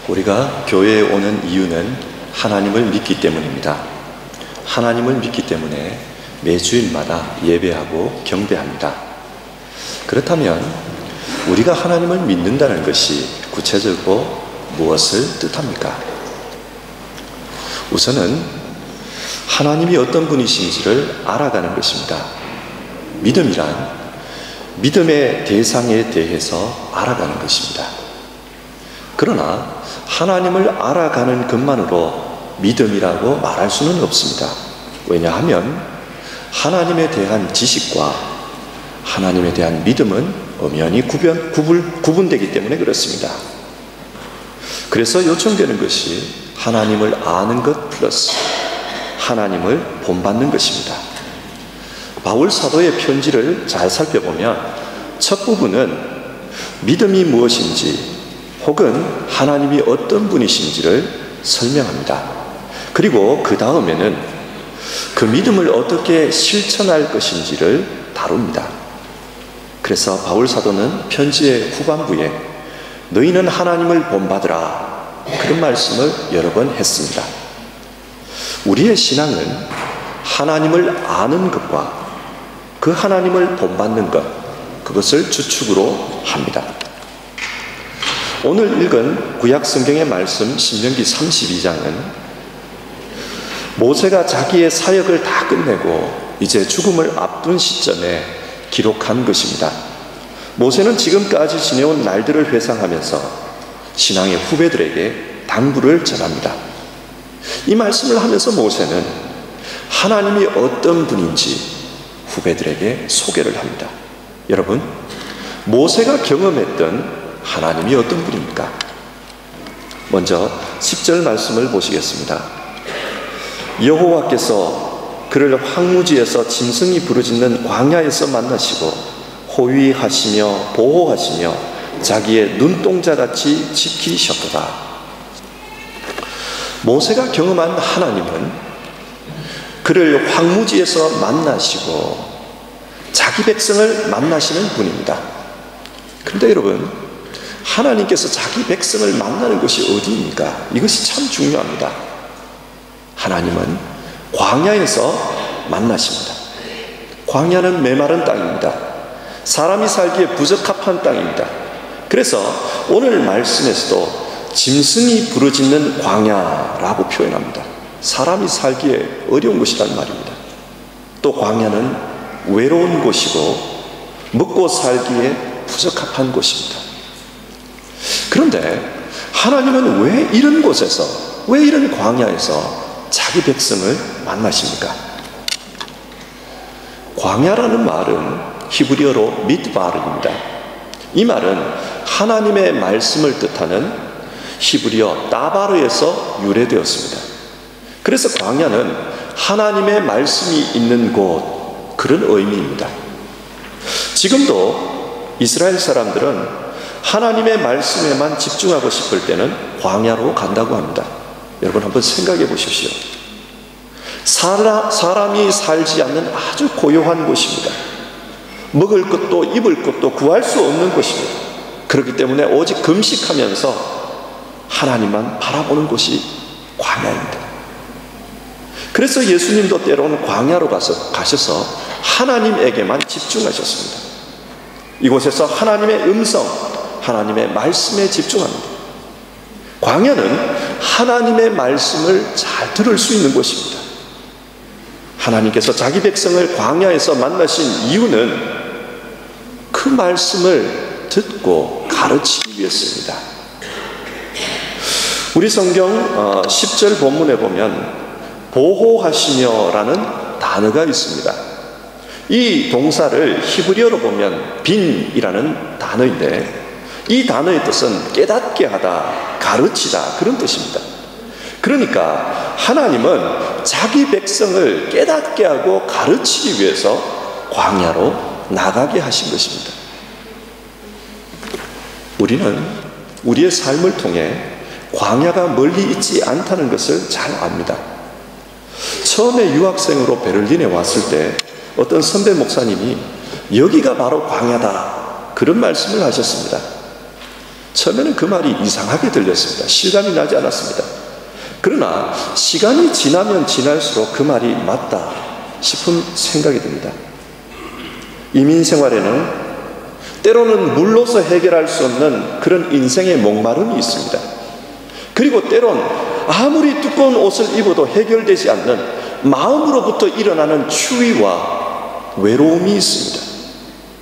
우리가 교회에 오는 이유는 하나님을 믿기 때문입니다. 하나님을 믿기 때문에 매주일마다 예배하고 경배합니다. 그렇다면 우리가 하나님을 믿는다는 것이 구체적으로 무엇을 뜻합니까? 우선은 하나님이 어떤 분이신지를 알아가는 것입니다. 믿음이란 믿음의 대상에 대해서 알아가는 것입니다. 그러나 하나님을 알아가는 것만으로 믿음이라고 말할 수는 없습니다. 왜냐하면 하나님에 대한 지식과 하나님에 대한 믿음은 엄연히 구분되기 때문에 그렇습니다. 그래서 요청되는 것이 하나님을 아는 것 플러스 하나님을 본받는 것입니다. 바울 사도의 편지를 잘 살펴보면 첫 부분은 믿음이 무엇인지 혹은 하나님이 어떤 분이신지를 설명합니다. 그리고 그 다음에는 그 믿음을 어떻게 실천할 것인지를 다룹니다. 그래서 바울 사도는 편지의 후반부에 너희는 하나님을 본받으라 그런 말씀을 여러 번 했습니다. 우리의 신앙은 하나님을 아는 것과 그 하나님을 본받는 것, 그것을 주축으로 합니다. 오늘 읽은 구약 성경의 말씀 신명기 32장은 모세가 자기의 사역을 다 끝내고 이제 죽음을 앞둔 시점에 기록한 것입니다. 모세는 지금까지 지내온 날들을 회상하면서 신앙의 후배들에게 당부를 전합니다. 이 말씀을 하면서 모세는 하나님이 어떤 분인지 후배들에게 소개를 합니다. 여러분, 모세가 경험했던 하나님이 어떤 분입니까? 먼저 10절 말씀을 보시겠습니다. 여호와께서 그를 황무지에서 짐승이 부르짖는 광야에서 만나시고 호위하시며 보호하시며 자기의 눈동자같이 지키셨도다. 모세가 경험한 하나님은 그를 황무지에서 만나시고 자기 백성을 만나시는 분입니다. 그런데 여러분, 하나님께서 자기 백성을 만나는 곳이 어디입니까? 이것이 참 중요합니다. 하나님은 광야에서 만나십니다. 광야는 메마른 땅입니다. 사람이 살기에 부적합한 땅입니다. 그래서 오늘 말씀에서도 짐승이 부르짖는 광야라고 표현합니다. 사람이 살기에 어려운 곳이란 말입니다. 또 광야는 외로운 곳이고 먹고 살기에 부적합한 곳입니다. 그런데 하나님은 왜 이런 곳에서, 왜 이런 광야에서 자기 백성을 만나십니까? 광야라는 말은 히브리어로 미드바르입니다. 이 말은 하나님의 말씀을 뜻하는 히브리어 따바르에서 유래되었습니다. 그래서 광야는 하나님의 말씀이 있는 곳, 그런 의미입니다. 지금도 이스라엘 사람들은 하나님의 말씀에만 집중하고 싶을 때는 광야로 간다고 합니다. 여러분 한번 생각해 보십시오. 사람이 살지 않는 아주 고요한 곳입니다. 먹을 것도 입을 것도 구할 수 없는 곳입니다. 그렇기 때문에 오직 금식하면서 하나님만 바라보는 곳이 광야입니다. 그래서 예수님도 때로는 광야로 가셔서 하나님에게만 집중하셨습니다. 이곳에서 하나님의 음성, 하나님의 말씀에 집중합니다. 광야는 하나님의 말씀을 잘 들을 수 있는 곳입니다. 하나님께서 자기 백성을 광야에서 만나신 이유는 그 말씀을 듣고 가르치기 위해서입니다. 우리 성경 10절 본문에 보면 보호하시며라는 단어가 있습니다. 이 동사를 히브리어로 보면 빈이라는 단어인데 이 단어의 뜻은 깨닫게 하다, 가르치다, 그런 뜻입니다. 그러니까 하나님은 자기 백성을 깨닫게 하고 가르치기 위해서 광야로 나가게 하신 것입니다. 우리는 우리의 삶을 통해 광야가 멀리 있지 않다는 것을 잘 압니다. 처음에 유학생으로 베를린에 왔을 때 어떤 선배 목사님이 여기가 바로 광야다, 그런 말씀을 하셨습니다. 처음에는 그 말이 이상하게 들렸습니다. 실감이 나지 않았습니다. 그러나 시간이 지나면 지날수록 그 말이 맞다 싶은 생각이 듭니다. 이민 생활에는 때로는 물로서 해결할 수 없는 그런 인생의 목마름이 있습니다. 그리고 때론 아무리 두꺼운 옷을 입어도 해결되지 않는 마음으로부터 일어나는 추위와 외로움이 있습니다.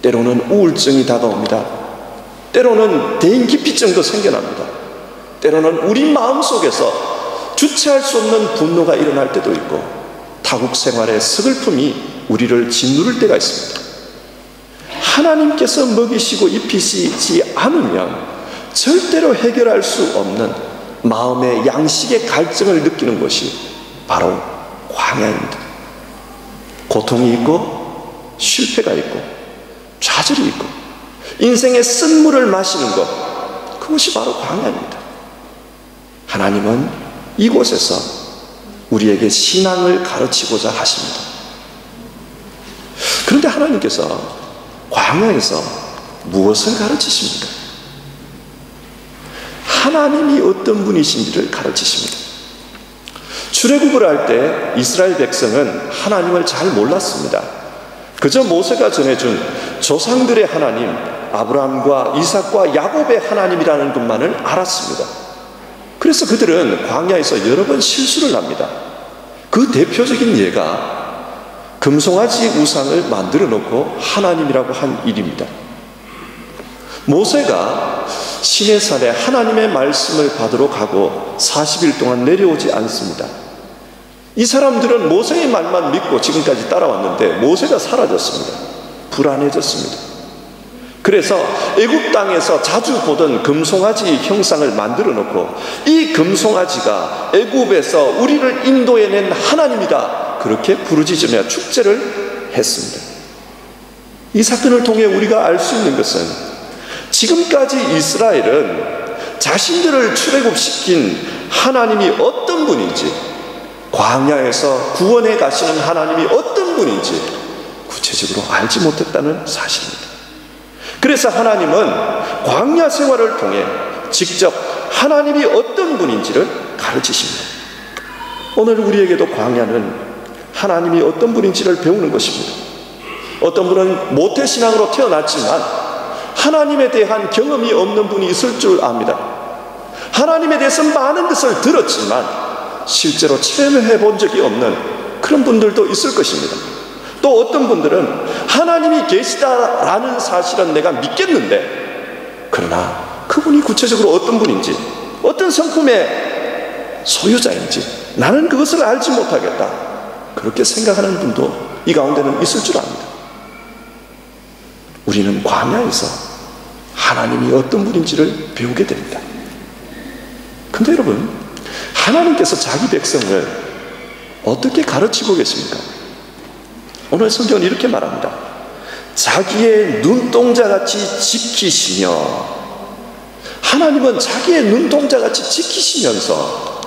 때로는 우울증이 다가옵니다. 때로는 대인기피증도 생겨납니다. 때로는 우리 마음속에서 주체할 수 없는 분노가 일어날 때도 있고 타국 생활의 서글픔이 우리를 짓누를 때가 있습니다. 하나님께서 먹이시고 입히시지 않으면 절대로 해결할 수 없는 마음의 양식의 갈증을 느끼는 것이 바로 광야입니다. 고통이 있고 실패가 있고 좌절이 있고 인생의 쓴물을 마시는 것, 그것이 바로 광야입니다. 하나님은 이곳에서 우리에게 신앙을 가르치고자 하십니다. 그런데 하나님께서 광야에서 무엇을 가르치십니까? 하나님이 어떤 분이신지를 가르치십니다. 출애굽을 할 때 이스라엘 백성은 하나님을 잘 몰랐습니다. 그저 모세가 전해준 조상들의 하나님, 아브라함과 이삭과 야곱의 하나님이라는 것만을 알았습니다. 그래서 그들은 광야에서 여러 번 실수를 합니다. 그 대표적인 예가 금송아지 우상을 만들어 놓고 하나님이라고 한 일입니다. 모세가 시내산에 하나님의 말씀을 받으러 가고 40일 동안 내려오지 않습니다. 이 사람들은 모세의 말만 믿고 지금까지 따라왔는데 모세가 사라졌습니다. 불안해졌습니다. 그래서 애굽 땅에서 자주 보던 금송아지 형상을 만들어 놓고 이 금송아지가 애굽에서 우리를 인도해낸 하나님이다, 그렇게 부르짖으며 축제를 했습니다. 이 사건을 통해 우리가 알 수 있는 것은 지금까지 이스라엘은 자신들을 출애굽시킨 하나님이 어떤 분인지, 광야에서 구원해 가시는 하나님이 어떤 분인지 구체적으로 알지 못했다는 사실입니다. 그래서 하나님은 광야 생활을 통해 직접 하나님이 어떤 분인지를 가르치십니다. 오늘 우리에게도 광야는 하나님이 어떤 분인지를 배우는 것입니다. 어떤 분은 모태신앙으로 태어났지만 하나님에 대한 경험이 없는 분이 있을 줄 압니다. 하나님에 대해서 많은 것을 들었지만 실제로 체험해 본 적이 없는 그런 분들도 있을 것입니다. 또 어떤 분들은 하나님이 계시다라는 사실은 내가 믿겠는데, 그러나 그분이 구체적으로 어떤 분인지, 어떤 성품의 소유자인지 나는 그것을 알지 못하겠다, 그렇게 생각하는 분도 이 가운데는 있을 줄 압니다. 우리는 광야에서 하나님이 어떤 분인지를 배우게 됩니다. 근데 여러분, 하나님께서 자기 백성을 어떻게 가르치고 계십니까? 오늘 성경은 이렇게 말합니다. 자기의 눈동자같이 지키시며, 하나님은 자기의 눈동자같이 지키시면서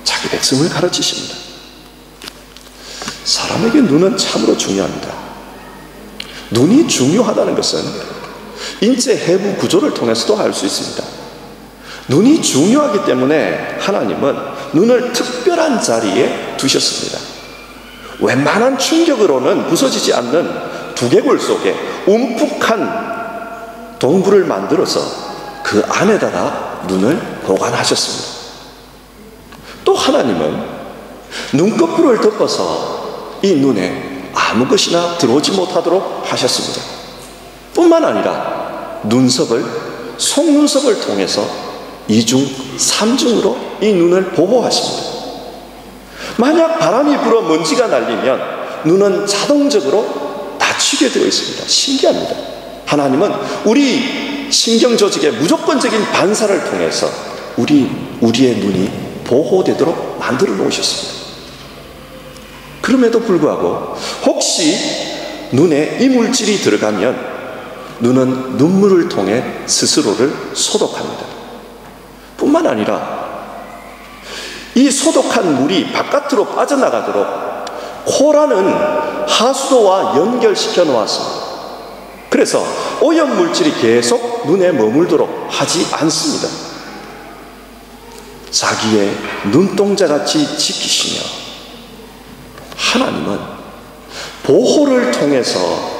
자기 백성을 가르치십니다. 사람에게 눈은 참으로 중요합니다. 눈이 중요하다는 것은 인체 해부 구조를 통해서도 알 수 있습니다. 눈이 중요하기 때문에 하나님은 눈을 특별한 자리에 두셨습니다. 웬만한 충격으로는 부서지지 않는 두개골 속에 움푹한 동굴을 만들어서 그 안에다가 눈을 보관하셨습니다. 또 하나님은 눈꺼풀을 덮어서 이 눈에 아무 것이나 들어오지 못하도록 하셨습니다. 뿐만 아니라 눈썹을, 속눈썹을 통해서 2중, 3중으로 이 눈을 보호하십니다. 만약 바람이 불어 먼지가 날리면 눈은 자동적으로 닫히게 되어 있습니다. 신기합니다. 하나님은 우리 신경 조직의 무조건적인 반사를 통해서 우리의 눈이 보호되도록 만들어 놓으셨습니다. 그럼에도 불구하고 혹시 눈에 이물질이 들어가면 눈은 눈물을 통해 스스로를 소독합니다. 뿐만 아니라 이 소독한 물이 바깥으로 빠져나가도록 코라는 하수도와 연결시켜 놓았습니다. 그래서 오염물질이 계속 눈에 머물도록 하지 않습니다. 자기의 눈동자같이 지키시며, 하나님은 보호를 통해서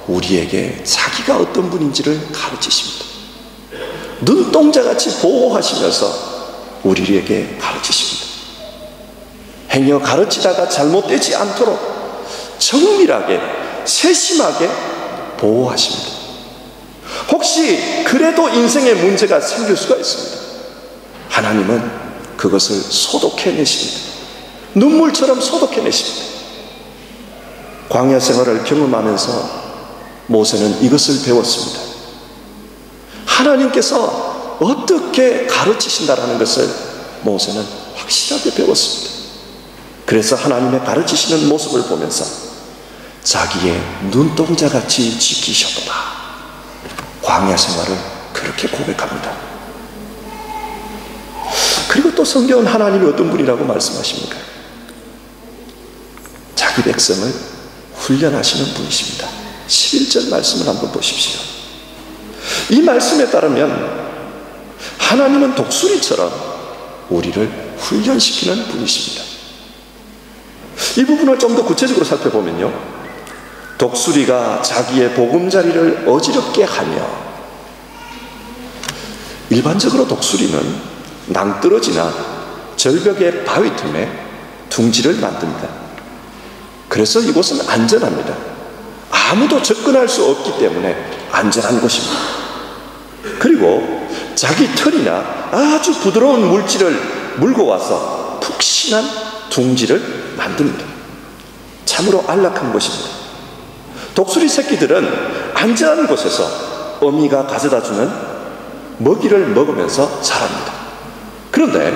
우리에게 자기가 어떤 분인지를 가르치십니다. 눈동자같이 보호하시면서 우리에게 가르치십니다. 행여 가르치다가 잘못되지 않도록 정밀하게 세심하게 보호하십니다. 혹시 그래도 인생에 문제가 생길 수가 있습니다. 하나님은 그것을 소독해내십니다. 눈물처럼 소독해내십니다. 광야 생활을 경험하면서 모세는 이것을 배웠습니다. 하나님께서 어떻게 가르치신다라는 것을 모세는 확실하게 배웠습니다. 그래서 하나님의 가르치시는 모습을 보면서 자기의 눈동자같이 지키셨도다. 광야 생활을 그렇게 고백합니다. 그리고 또 성경은 하나님이 어떤 분이라고 말씀하십니까? 자기 백성을 훈련하시는 분이십니다. 11절 말씀을 한번 보십시오. 이 말씀에 따르면 하나님은 독수리처럼 우리를 훈련시키는 분이십니다. 이 부분을 좀 더 구체적으로 살펴보면요, 독수리가 자기의 보금자리를 어지럽게 하며, 일반적으로 독수리는 낭떠러지나 절벽의 바위 틈에 둥지를 만듭니다. 그래서 이곳은 안전합니다. 아무도 접근할 수 없기 때문에 안전한 곳입니다. 그리고 자기 털이나 아주 부드러운 물질을 물고 와서 푹신한 둥지를 만듭니다. 참으로 안락한 곳입니다. 독수리 새끼들은 안전한 곳에서 어미가 가져다주는 먹이를 먹으면서 자랍니다. 그런데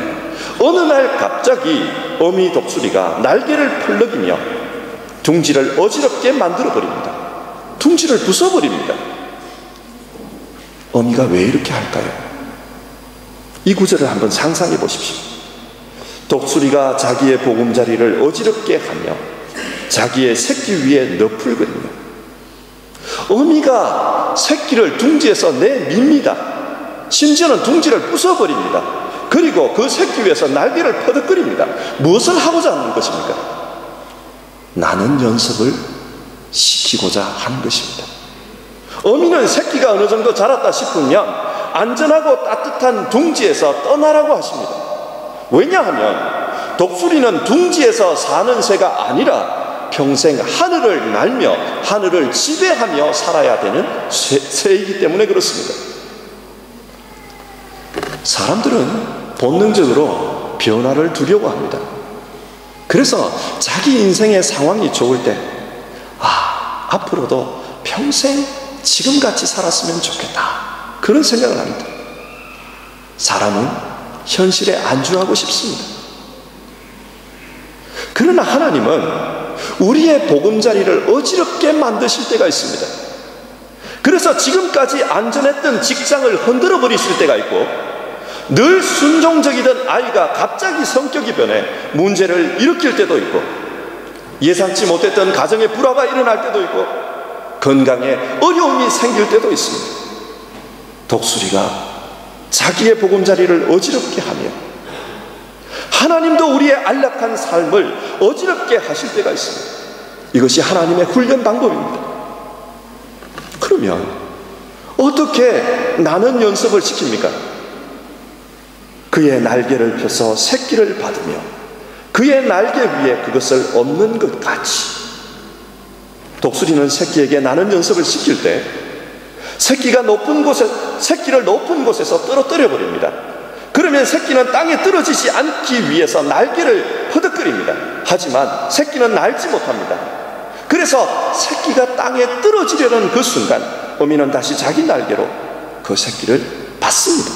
어느 날 갑자기 어미 독수리가 날개를 펄럭이며 둥지를 어지럽게 만들어버립니다. 둥지를 부숴버립니다. 어미가 왜 이렇게 할까요? 이 구절을 한번 상상해 보십시오. 독수리가 자기의 보금자리를 어지럽게 하며 자기의 새끼 위에 너풀거리며, 어미가 새끼를 둥지에서 내밉니다. 심지어는 둥지를 부숴버립니다. 그리고 그 새끼 위에서 날개를 퍼득거립니다. 무엇을 하고자 하는 것입니까? 나는 연습을 시키고자 하는 것입니다. 어미는 새끼가 어느 정도 자랐다 싶으면 안전하고 따뜻한 둥지에서 떠나라고 하십니다. 왜냐하면 독수리는 둥지에서 사는 새가 아니라 평생 하늘을 날며 하늘을 지배하며 살아야 되는 새이기 때문에 그렇습니다. 사람들은 본능적으로 변화를 두려워합니다. 그래서 자기 인생의 상황이 좋을 때, 앞으로도 평생 지금같이 살았으면 좋겠다, 그런 생각을 합니다. 사람은 현실에 안주하고 싶습니다. 그러나 하나님은 우리의 보금자리를 어지럽게 만드실 때가 있습니다. 그래서 지금까지 안전했던 직장을 흔들어 버리실 때가 있고, 늘 순종적이던 아이가 갑자기 성격이 변해 문제를 일으킬 때도 있고, 예상치 못했던 가정에 불화가 일어날 때도 있고, 건강에 어려움이 생길 때도 있습니다. 독수리가 자기의 보금자리를 어지럽게 하며 하나님도 우리의 안락한 삶을 어지럽게 하실 때가 있습니다. 이것이 하나님의 훈련 방법입니다. 그러면 어떻게 나는 연습을 시킵니까? 그의 날개를 펴서 새끼를 받으며 그의 날개 위에 그것을 얹는 것 같이, 독수리는 새끼에게 나는 연습을 시킬 때 새끼를 높은 곳에서 떨어뜨려 버립니다. 그러면 새끼는 땅에 떨어지지 않기 위해서 날개를 퍼득거립니다. 하지만 새끼는 날지 못합니다. 그래서 새끼가 땅에 떨어지려는 그 순간 어미는 다시 자기 날개로 그 새끼를 받습니다.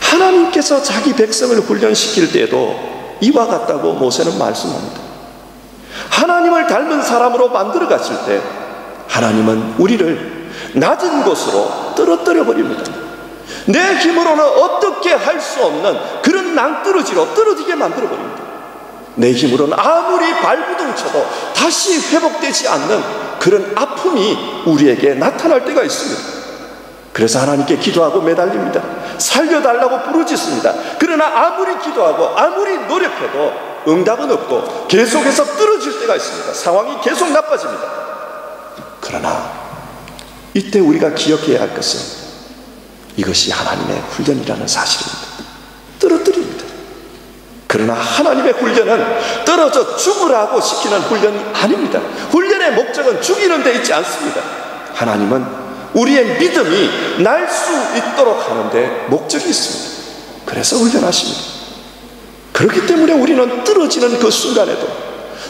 하나님께서 자기 백성을 훈련시킬 때에도 이와 같다고 모세는 말씀합니다. 하나님을 닮은 사람으로 만들어 가실 때 하나님은 우리를 낮은 곳으로 떨어뜨려 버립니다. 내 힘으로는 어떻게 할 수 없는 그런 낭떠러지로 떨어지게 만들어 버립니다. 내 힘으로는 아무리 발부둥 쳐도 다시 회복되지 않는 그런 아픔이 우리에게 나타날 때가 있습니다. 그래서 하나님께 기도하고 매달립니다. 살려달라고 부르짖습니다. 그러나 아무리 기도하고 아무리 노력해도 응답은 없고 계속해서 떨어질 때가 있습니다. 상황이 계속 나빠집니다. 그러나 이때 우리가 기억해야 할 것은 이것이 하나님의 훈련이라는 사실입니다. 떨어뜨립니다. 그러나 하나님의 훈련은 떨어져 죽으라고 시키는 훈련이 아닙니다. 훈련의 목적은 죽이는 데 있지 않습니다. 하나님은 우리의 믿음이 날 수 있도록 하는데 목적이 있습니다. 그래서 훈련하십니다. 그렇기 때문에 우리는 떨어지는 그 순간에도,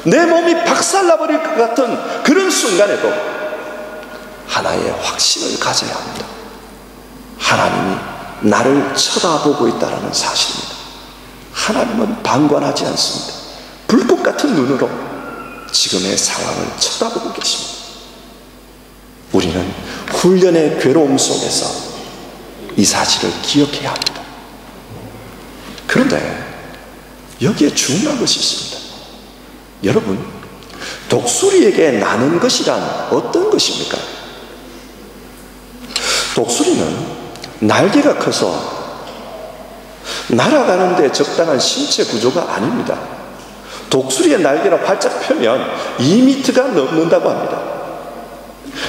내 몸이 박살나버릴 것 같은 그런 순간에도 하나의 확신을 가져야 합니다. 하나님이 나를 쳐다보고 있다는 사실입니다. 하나님은 방관하지 않습니다. 불꽃 같은 눈으로 지금의 상황을 쳐다보고 계십니다. 우리는 훈련의 괴로움 속에서 이 사실을 기억해야 합니다. 그런데 여기에 중요한 것이 있습니다. 여러분, 독수리에게 나는 것이란 어떤 것입니까? 독수리는 날개가 커서 날아가는데 적당한 신체 구조가 아닙니다. 독수리의 날개를 활짝 펴면 2m가 넘는다고 합니다.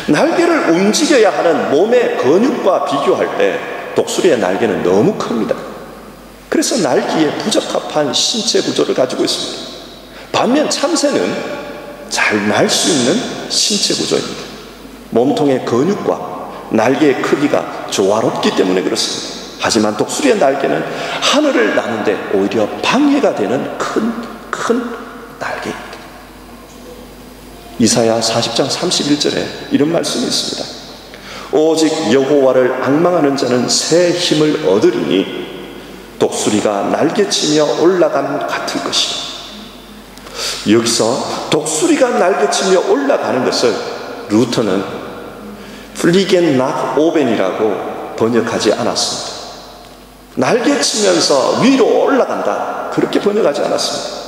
날개를 움직여야 하는 몸의 근육과 비교할 때 독수리의 날개는 너무 큽니다. 그래서 날기에 부적합한 신체 구조를 가지고 있습니다. 반면 참새는 잘 날 수 있는 신체 구조입니다. 몸통의 근육과 날개의 크기가 조화롭기 때문에 그렇습니다. 하지만 독수리의 날개는 하늘을 나는데 오히려 방해가 되는 큰 날개입니다. 이사야 40장 31절에 이런 말씀이 있습니다. 오직 여호와를 앙망하는 자는 새 힘을 얻으리니 독수리가 날개치며 올라감 같을 것이다. 여기서 독수리가 날개치며 올라가는 것을 루터는 플리겐 nach 오벤이라고 번역하지 않았습니다. 날개치면서 위로 올라간다, 그렇게 번역하지 않았습니다.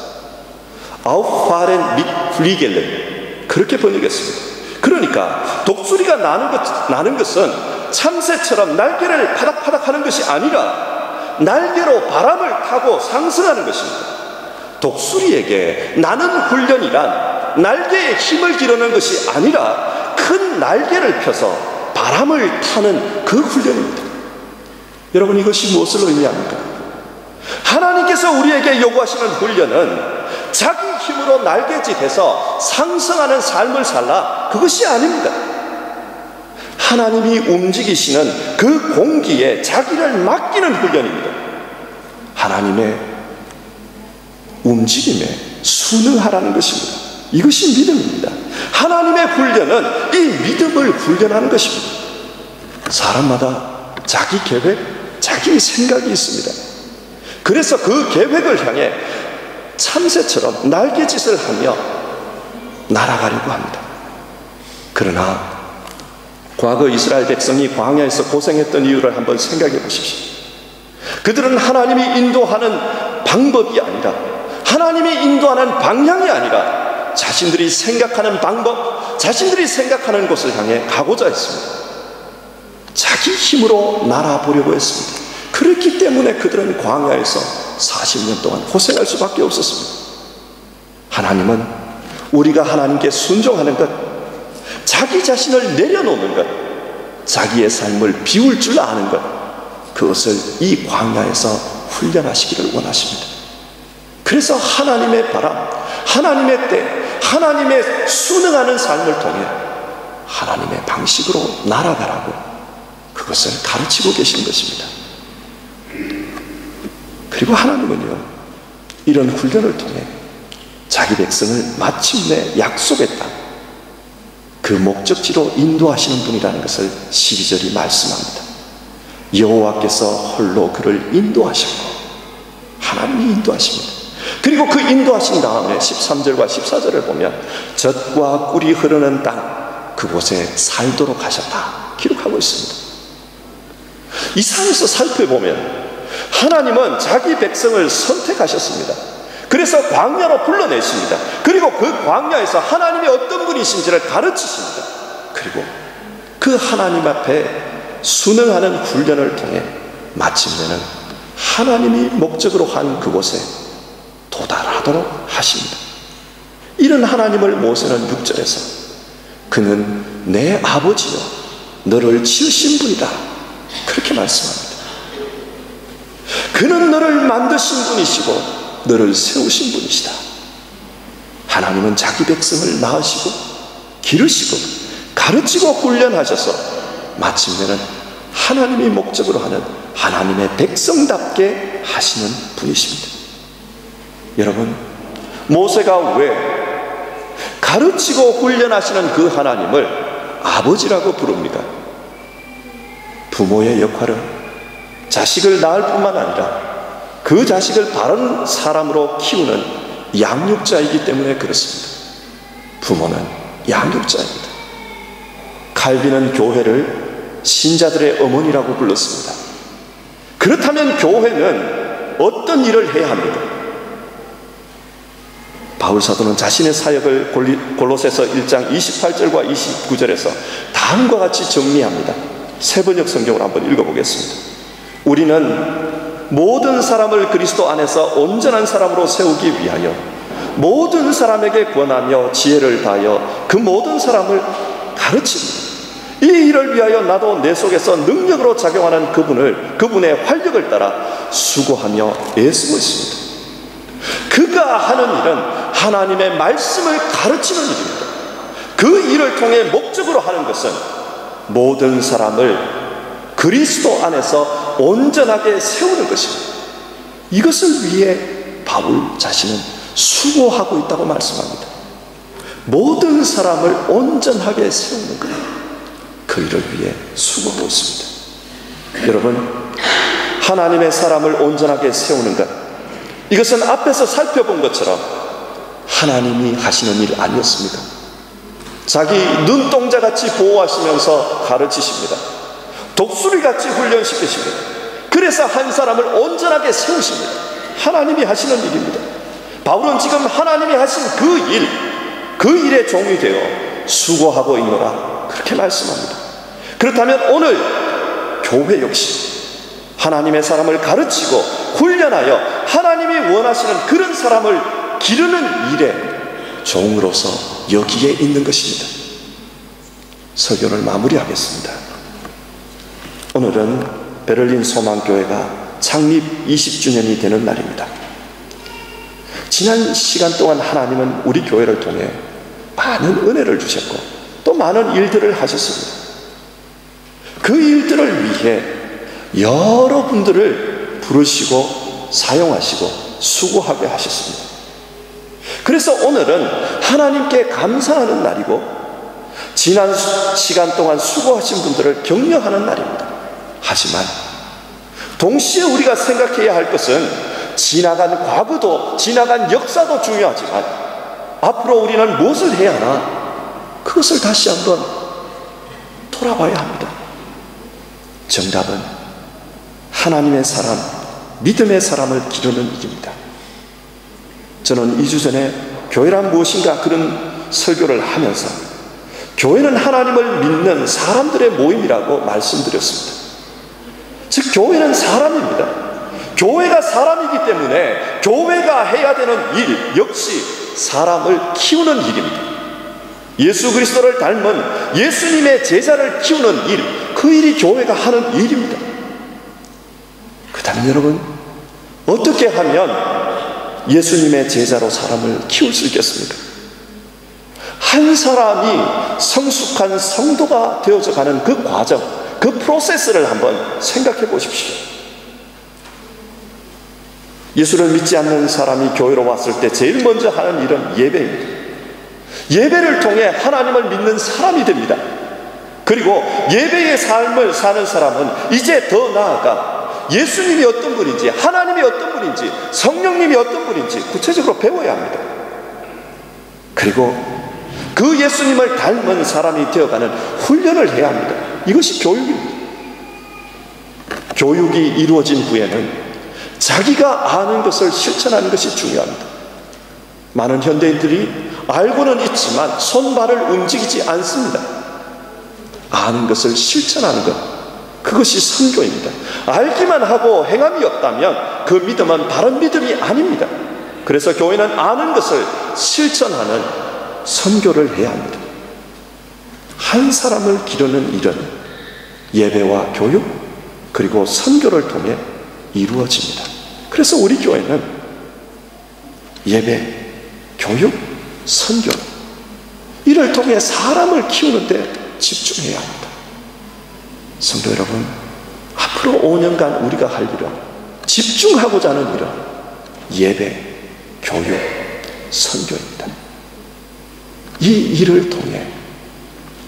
Auffahren mit Flügeln, 그렇게 번역했습니다. 그러니까 독수리가 나는 것은 참새처럼 날개를 파닥파닥 하는 것이 아니라 날개로 바람을 타고 상승하는 것입니다. 독수리에게 나는 훈련이란 날개에 힘을 기르는 것이 아니라 큰 날개를 펴서 바람을 타는 그 훈련입니다. 여러분, 이것이 무엇을 의미합니까? 하나님께서 우리에게 요구하시는 훈련은 자기 힘으로 날개짓해서 상승하는 삶을 살라, 그것이 아닙니다. 하나님이 움직이시는 그 공기에 자기를 맡기는 훈련입니다. 하나님의 움직임에 순응하라는 것입니다. 이것이 믿음입니다. 하나님의 훈련은 이 믿음을 훈련하는 것입니다. 사람마다 자기 계획, 자기 생각이 있습니다. 그래서 그 계획을 향해 참새처럼 날개짓을 하며 날아가려고 합니다. 그러나 과거 이스라엘 백성이 광야에서 고생했던 이유를 한번 생각해 보십시오. 그들은 하나님이 인도하는 방법이 아니라, 하나님이 인도하는 방향이 아니라 자신들이 생각하는 방법, 자신들이 생각하는 곳을 향해 가고자 했습니다. 자기 힘으로 날아보려고 했습니다. 그렇기 때문에 그들은 광야에서 40년 동안 고생할 수밖에 없었습니다. 하나님은 우리가 하나님께 순종하는 것, 자기 자신을 내려놓는 것, 자기의 삶을 비울 줄 아는 것, 그것을 이 광야에서 훈련하시기를 원하십니다. 그래서 하나님의 바람, 하나님의 때, 하나님의 순응하는 삶을 통해 하나님의 방식으로 날아가라고 그것을 가르치고 계신 것입니다. 그리고 하나님은요, 이런 훈련을 통해 자기 백성을 마침내 약속의 땅, 그 목적지로 인도하시는 분이라는 것을 12절이 말씀합니다. 여호와께서 홀로 그를 인도하셨고, 하나님이 인도하십니다. 그리고 그 인도하신 다음에 13절과 14절을 보면 젖과 꿀이 흐르는 땅, 그곳에 살도록 하셨다 기록하고 있습니다. 이 산에서 살펴보면 하나님은 자기 백성을 선택하셨습니다. 그래서 광야로 불러내십니다. 그리고 그 광야에서 하나님이 어떤 분이신지를 가르치십니다. 그리고 그 하나님 앞에 순응하는 훈련을 통해 마침내는 하나님이 목적으로 한 그곳에 도달하도록 하십니다. 이런 하나님을 모세는 6절에서 그는 내 아버지여 너를 지으신 분이다 그렇게 말씀합니다. 그는 너를 만드신 분이시고 너를 세우신 분이시다. 하나님은 자기 백성을 낳으시고 기르시고 가르치고 훈련하셔서 마침내는 하나님이 목적으로 하는 하나님의 백성답게 하시는 분이십니다. 여러분, 모세가 왜 가르치고 훈련하시는 그 하나님을 아버지라고 부릅니까? 부모의 역할은 자식을 낳을 뿐만 아니라 그 자식을 바른 사람으로 키우는 양육자이기 때문에 그렇습니다. 부모는 양육자입니다. 칼빈은 교회를 신자들의 어머니라고 불렀습니다. 그렇다면 교회는 어떤 일을 해야 합니까? 바울 사도는 자신의 사역을 골로새서 1장 28절과 29절에서 다음과 같이 정리합니다. 세번역 성경을 한번 읽어보겠습니다. 우리는 모든 사람을 그리스도 안에서 온전한 사람으로 세우기 위하여 모든 사람에게 권하며 지혜를 다하여 그 모든 사람을 가르칩니다. 이 일을 위하여 나도 내 속에서 능력으로 작용하는 그분의 활력을 따라 수고하며 애쓰고 있습니다. 그가 하는 일은 하나님의 말씀을 가르치는 일입니다. 그 일을 통해 목적으로 하는 것은 모든 사람을 그리스도 안에서 온전하게 세우는 것입니다. 이것을 위해 바울 자신은 수고하고 있다고 말씀합니다. 모든 사람을 온전하게 세우는 것, 그 일을 위해 수고하고 있습니다. 여러분, 하나님의 사람을 온전하게 세우는 것, 이것은 앞에서 살펴본 것처럼 하나님이 하시는 일 아니었습니까? 자기 눈동자같이 보호하시면서 가르치십니다. 독수리같이 훈련시키십니다. 그래서 한 사람을 온전하게 세우십니다. 하나님이 하시는 일입니다. 바울은 지금 하나님이 하신 그 일의 종이 되어 수고하고 있노라 그렇게 말씀합니다. 그렇다면 오늘 교회 역시 하나님의 사람을 가르치고 훈련하여 하나님이 원하시는 그런 사람을 기르는 일에 종으로서 여기에 있는 것입니다. 설교를 마무리하겠습니다. 오늘은 베를린 소망교회가 창립 20주년이 되는 날입니다. 지난 시간 동안 하나님은 우리 교회를 통해 많은 은혜를 주셨고 또 많은 일들을 하셨습니다. 그 일들을 위해 여러분들을 부르시고 사용하시고 수고하게 하셨습니다. 그래서 오늘은 하나님께 감사하는 날이고 지난 시간 동안 수고하신 분들을 격려하는 날입니다. 하지만 동시에 우리가 생각해야 할 것은 지나간 과거도 지나간 역사도 중요하지만 앞으로 우리는 무엇을 해야 하나, 그것을 다시 한번 돌아봐야 합니다. 정답은 하나님의 사람, 믿음의 사람을 기르는 일입니다. 저는 2주 전에 교회란 무엇인가 그런 설교를 하면서 교회는 하나님을 믿는 사람들의 모임이라고 말씀드렸습니다. 즉 교회는 사람입니다. 교회가 사람이기 때문에 교회가 해야 되는 일 역시 사람을 키우는 일입니다. 예수 그리스도를 닮은 예수님의 제자를 키우는 일, 그 일이 교회가 하는 일입니다. 그렇다면 여러분, 어떻게 하면 예수님의 제자로 사람을 키울 수 있겠습니까? 한 사람이 성숙한 성도가 되어져 가는 그 과정, 그 프로세스를 한번 생각해 보십시오. 예수를 믿지 않는 사람이 교회로 왔을 때 제일 먼저 하는 일은 예배입니다. 예배를 통해 하나님을 믿는 사람이 됩니다. 그리고 예배의 삶을 사는 사람은 이제 더 나아가 예수님이 어떤 분인지, 하나님이 어떤 분인지, 성령님이 어떤 분인지 구체적으로 배워야 합니다. 그리고 그 예수님을 닮은 사람이 되어가는 훈련을 해야 합니다. 이것이 교육입니다. 교육이 이루어진 후에는 자기가 아는 것을 실천하는 것이 중요합니다. 많은 현대인들이 알고는 있지만 손발을 움직이지 않습니다. 아는 것을 실천하는 것, 그것이 선교입니다. 알기만 하고 행함이 없다면 그 믿음은 바른 믿음이 아닙니다. 그래서 교회는 아는 것을 실천하는 선교를 해야 합니다. 한 사람을 기르는 일은 예배와 교육 그리고 선교를 통해 이루어집니다. 그래서 우리 교회는 예배, 교육, 선교 이를 통해 사람을 키우는 데 집중해야 합니다. 성도 여러분, 앞으로 5년간 우리가 할 일은, 집중하고자 하는 일은 예배, 교육, 선교입니다. 이 일을 통해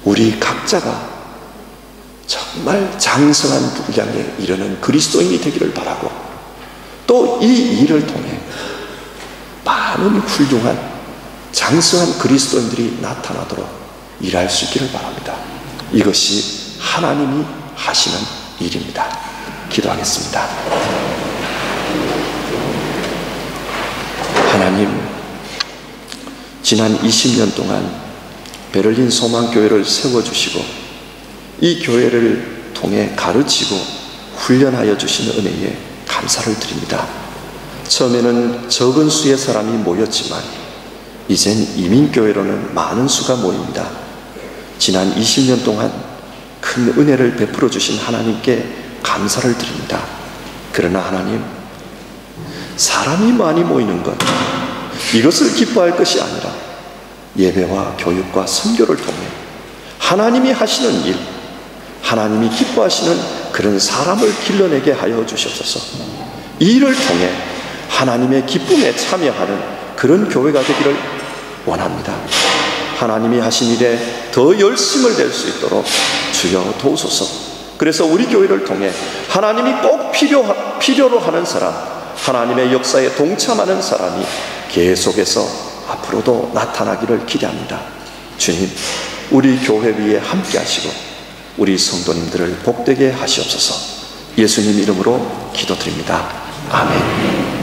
우리 각자가 정말 장성한 분량에 이르는 그리스도인이 되기를 바라고, 또 이 일을 통해 많은 훌륭한 장성한 그리스도인들이 나타나도록 일할 수 있기를 바랍니다. 이것이 하나님이 하시는 일입니다. 기도하겠습니다. 하나님, 지난 20년 동안 베를린 소망교회를 세워주시고 이 교회를 통해 가르치고 훈련하여 주신 은혜에 감사를 드립니다. 처음에는 적은 수의 사람이 모였지만 이젠 이민교회로는 많은 수가 모입니다. 지난 20년 동안 큰 은혜를 베풀어 주신 하나님께 감사를 드립니다. 그러나 하나님, 사람이 많이 모이는 것, 이것을 기뻐할 것이 아니라 예배와 교육과 선교를 통해 하나님이 하시는 일, 하나님이 기뻐하시는 그런 사람을 길러내게 하여 주시옵소서. 이 일을 통해 하나님의 기쁨에 참여하는 그런 교회가 되기를 원합니다. 하나님이 하신 일에 더 열심을 낼 수 있도록 주여 도우소서. 그래서 우리 교회를 통해 하나님이 꼭 필요로 하는 사람, 하나님의 역사에 동참하는 사람이 계속해서 앞으로도 나타나기를 기대합니다. 주님, 우리 교회 위에 함께 하시고 우리 성도님들을 복되게 하시옵소서. 예수님 이름으로 기도드립니다. 아멘.